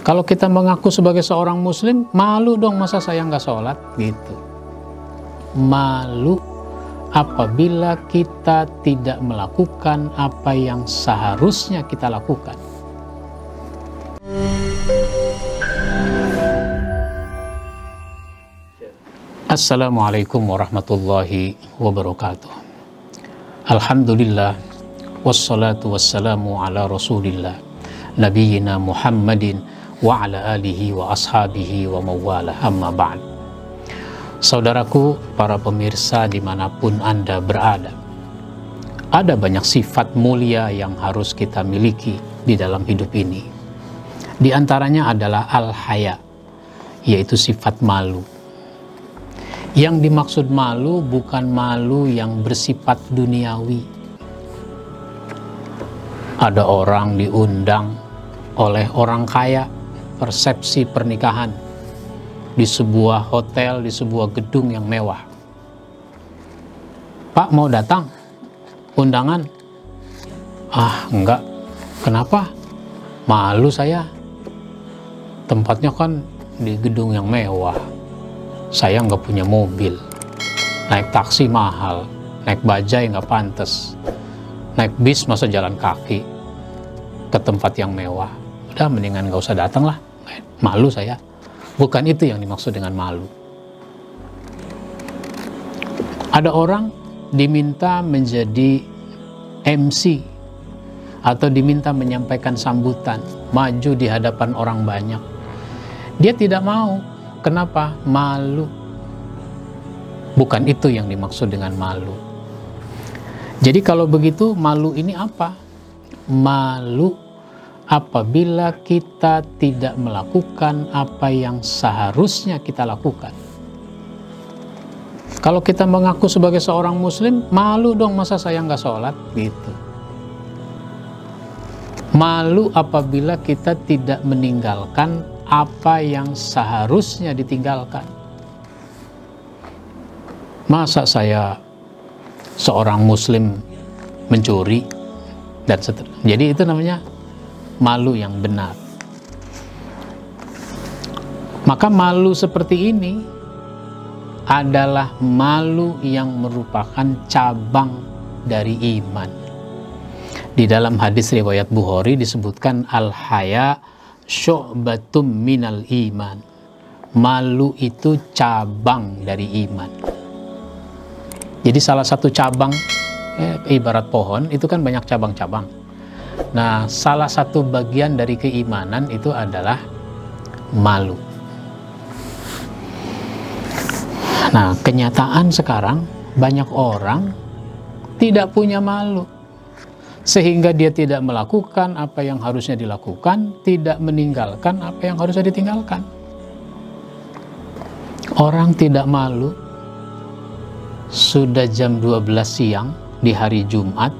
Kalau kita mengaku sebagai seorang muslim, malu dong masa saya nggak sholat gitu. Malu apabila kita tidak melakukan apa yang seharusnya kita lakukan. Assalamualaikum warahmatullahi wabarakatuh. Alhamdulillah, wassalatu wassalamu ala rasulillah, nabiyina Muhammadin wa ala alihi wa ashabihi wa mawala, amma ba'd. Saudaraku, para pemirsa dimanapun Anda berada, ada banyak sifat mulia yang harus kita miliki di dalam hidup ini. Di antaranya adalah al-haya, yaitu sifat malu. Yang dimaksud malu bukan malu yang bersifat duniawi. Ada orang diundang oleh orang kaya, persepsi pernikahan di sebuah hotel, di sebuah gedung yang mewah. Pak, mau datang undangan? Ah, enggak. Kenapa? Malu saya. Tempatnya kan di gedung yang mewah. Saya nggak punya mobil. Naik taksi mahal, naik bajai nggak pantas, naik bis masa jalan kaki ke tempat yang mewah. Udah, mendingan nggak usah datang lah. Malu saya. Bukan itu yang dimaksud dengan malu. Ada orang diminta menjadi MC atau diminta menyampaikan sambutan, maju di hadapan orang banyak. Dia tidak mau. Kenapa? Malu. Bukan itu yang dimaksud dengan malu. Jadi kalau begitu, malu ini apa? Malu apabila kita tidak melakukan apa yang seharusnya kita lakukan. Kalau kita mengaku sebagai seorang muslim, malu dong masa saya nggak sholat gitu. Malu apabila kita tidak meninggalkan apa yang seharusnya ditinggalkan. Masa saya seorang muslim mencuri dan seterusnya. Jadi itu namanya malu yang benar. Maka malu seperti ini adalah malu yang merupakan cabang dari iman. Di dalam hadis riwayat Bukhari disebutkan al-haya syu'batum minal iman. Malu itu cabang dari iman. Jadi salah satu cabang, ibarat pohon, itu kan banyak cabang-cabang. Nah, salah satu bagian dari keimanan itu adalah malu. Nah, kenyataan sekarang banyak orang tidak punya malu. Sehingga dia tidak melakukan apa yang harusnya dilakukan, tidak meninggalkan apa yang harusnya ditinggalkan. Orang tidak malu, sudah jam 12 siang di hari Jumat,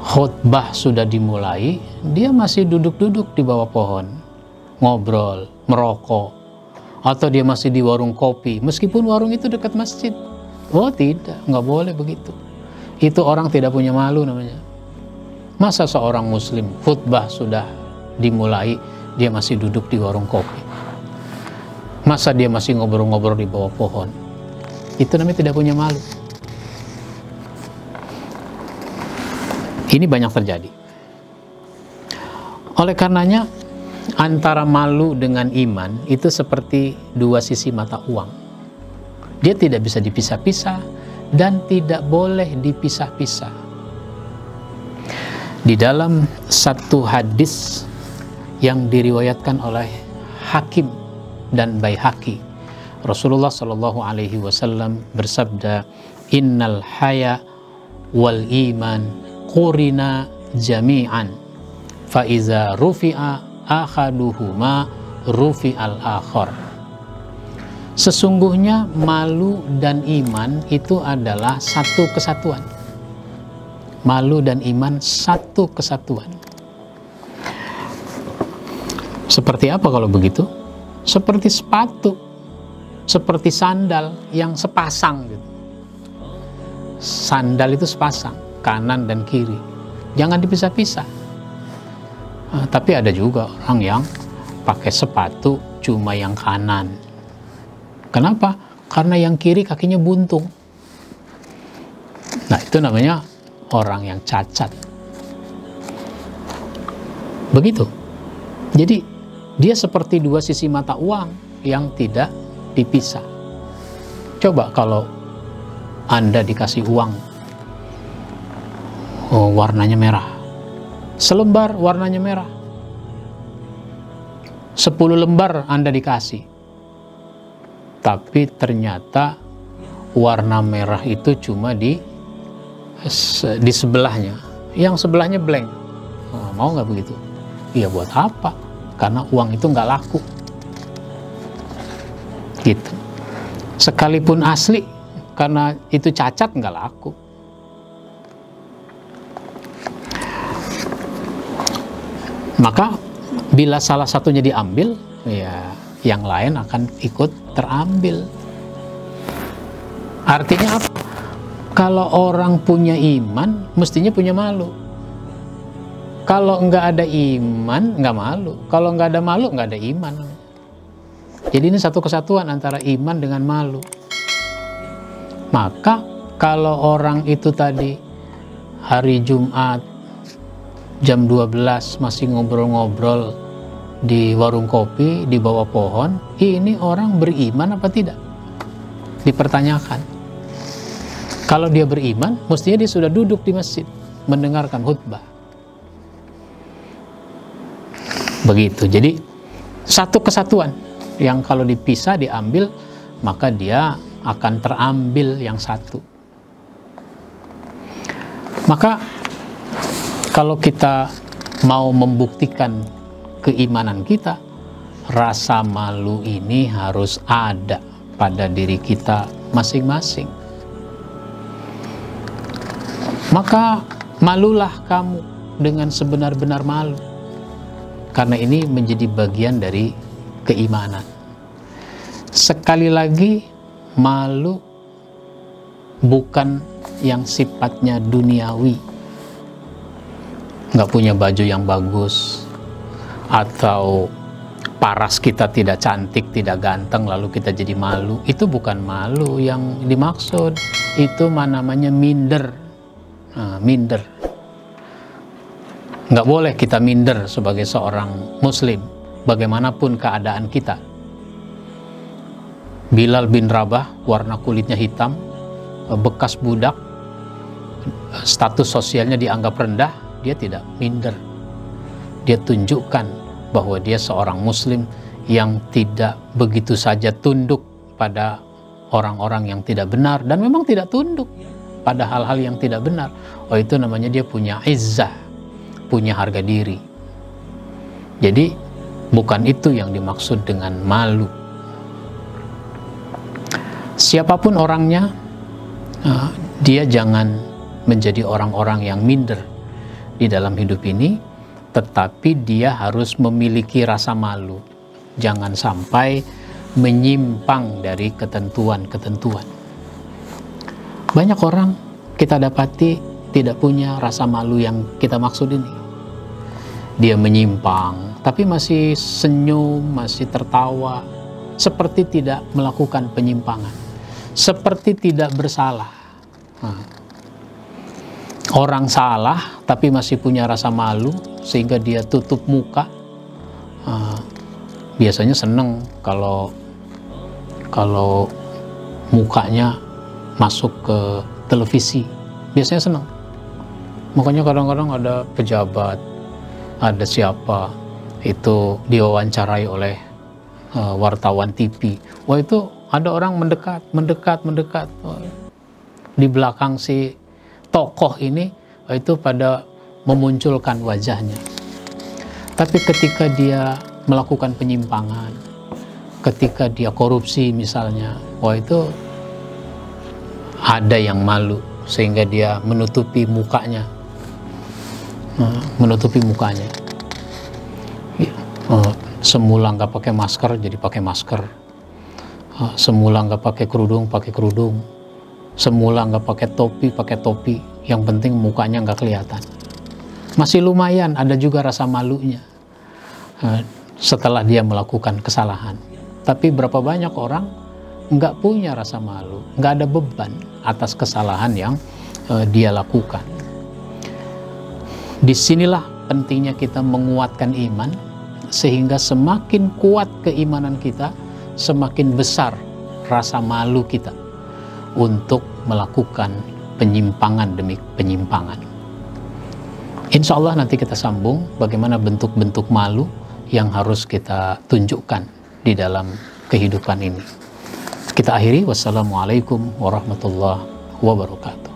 khutbah sudah dimulai, dia masih duduk-duduk di bawah pohon, ngobrol, merokok, atau dia masih di warung kopi, meskipun warung itu dekat masjid. Oh tidak, nggak boleh begitu. Itu orang tidak punya malu namanya. Masa seorang muslim khutbah sudah dimulai, dia masih duduk di warung kopi? Masa dia masih ngobrol-ngobrol di bawah pohon? Itu namanya tidak punya malu. Ini banyak terjadi. Oleh karenanya, antara malu dengan iman itu seperti dua sisi mata uang. Dia tidak bisa dipisah-pisah dan tidak boleh dipisah-pisah. Di dalam satu hadis yang diriwayatkan oleh Hakim dan Baihaqi, Rasulullah Shallallahu Alaihi Wasallam bersabda, Innal haya wal iman qurina jami'an, fa iza rufi'a akhaduhuma rufi'al akhar. Sesungguhnya malu dan iman itu adalah satu kesatuan. Malu dan iman satu kesatuan. Seperti apa kalau begitu? Seperti sepatu, seperti sandal yang sepasang gitu. Sandal itu sepasang, kanan dan kiri. Jangan dipisah-pisah. Tapi ada juga orang yang pakai sepatu cuma yang kanan. Kenapa? Karena yang kiri kakinya buntung. Nah, itu namanya orang yang cacat. Begitu. Jadi dia seperti dua sisi mata uang yang tidak dipisah. Coba kalau Anda dikasih uang, warnanya merah, selembar warnanya merah, 10 lembar Anda dikasih, tapi ternyata warna merah itu cuma di sebelahnya, yang sebelahnya blank. Mau nggak begitu? Iya, buat apa? Karena uang itu nggak laku. Gitu. Sekalipun asli, karena itu cacat, nggak laku. Maka bila salah satunya diambil, ya yang lain akan ikut terambil. Artinya apa? Kalau orang punya iman, mestinya punya malu. Kalau nggak ada iman, nggak malu. Kalau nggak ada malu, nggak ada iman. Jadi ini satu kesatuan antara iman dengan malu. Maka kalau orang itu tadi hari Jumat jam 12 masih ngobrol-ngobrol di warung kopi di bawah pohon, ini orang beriman apa tidak? Dipertanyakan. Kalau dia beriman, mestinya dia sudah duduk di masjid mendengarkan khutbah. Begitu. Jadi satu kesatuan yang kalau dipisah, diambil, maka dia akan terambil yang satu. Maka kalau kita mau membuktikan keimanan kita, rasa malu ini harus ada pada diri kita masing-masing. Maka malulah kamu dengan sebenar-benar malu, karena ini menjadi bagian dari keimanan. Sekali lagi, malu bukan yang sifatnya duniawi, nggak punya baju yang bagus, atau paras kita tidak cantik, tidak ganteng, lalu kita jadi malu. Itu bukan malu yang dimaksud. Itu namanya minder. Minder. Nggak boleh kita minder sebagai seorang muslim, bagaimanapun keadaan kita. Bilal bin Rabah, warna kulitnya hitam, bekas budak, status sosialnya dianggap rendah, dia tidak minder. Dia tunjukkan bahwa dia seorang muslim yang tidak begitu saja tunduk pada orang-orang yang tidak benar, dan memang tidak tunduk pada hal-hal yang tidak benar. Oh, itu namanya dia punya izzah, punya harga diri. Jadi bukan itu yang dimaksud dengan malu. Siapapun orangnya, dia jangan menjadi orang-orang yang minder di dalam hidup ini, tetapi dia harus memiliki rasa malu. Jangan sampai menyimpang dari ketentuan-ketentuan. Banyak orang kita dapati tidak punya rasa malu yang kita maksud ini. Dia menyimpang, tapi masih senyum, masih tertawa, seperti tidak melakukan penyimpangan, seperti tidak bersalah. Orang salah, tapi masih punya rasa malu, sehingga dia tutup muka. Biasanya seneng kalau mukanya masuk ke televisi, biasanya seneng. Makanya kadang-kadang ada pejabat, ada siapa, itu diwawancarai oleh wartawan TV. Wah, itu ada orang mendekat. Di belakang si tokoh ini, itu pada memunculkan wajahnya. Tapi ketika dia melakukan penyimpangan, ketika dia korupsi misalnya, wah, itu ada yang malu, sehingga dia menutupi mukanya. Semula nggak pakai masker, jadi pakai masker. Semula nggak pakai kerudung. Semula nggak pakai topi. Yang penting mukanya nggak kelihatan. masih lumayan ada juga rasa malunya setelah dia melakukan kesalahan. Tapi berapa banyak orang nggak punya rasa malu, nggak ada beban atas kesalahan yang dia lakukan. Disinilah pentingnya kita menguatkan iman, sehingga semakin kuat keimanan kita, semakin besar rasa malu kita untuk melakukan penyimpangan demi penyimpangan. Insya Allah nanti kita sambung bagaimana bentuk-bentuk malu yang harus kita tunjukkan di dalam kehidupan ini. Kita akhiri, wassalamualaikum warahmatullahi wabarakatuh.